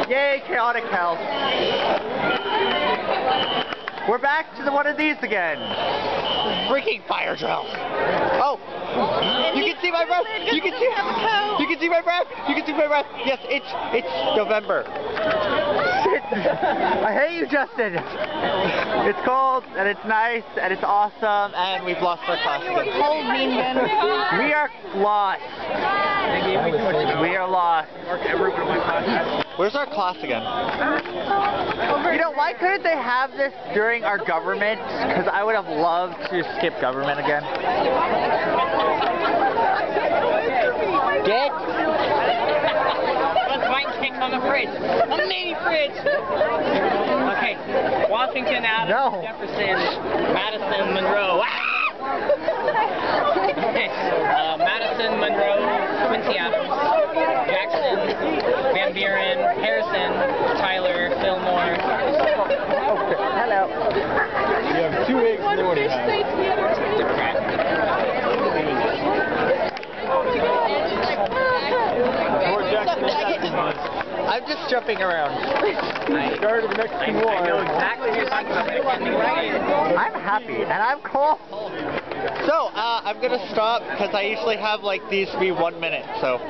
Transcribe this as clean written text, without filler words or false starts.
Yay, chaotic health. We're back to one of these again. Freaking fire drill. Oh, you can see my breath. You can see my breath. You can see my breath. Yes, it's November. I hate you, Justin. It's cold and it's nice and it's awesome and we've lost our class again. We are lost. We are lost. Where's our class again? You know, why couldn't they have this during our government? Because I would have loved to skip government again. Get? Let's wine sticks on the fridge. A mini fridge. Okay. Washington, Adams, Jefferson, Madison, Monroe. Okay. Madison, Monroe, Quincy Adams, Jackson, Van Buren, Harrison, Tyler, Fillmore. Hello. You have 2 eggs in the morning. I'm just jumping around. Start of the Mexican War. I know exactly what you're talking about. I'm happy and I'm cool. So, I'm gonna stop because I usually have like these be 1 minute, so.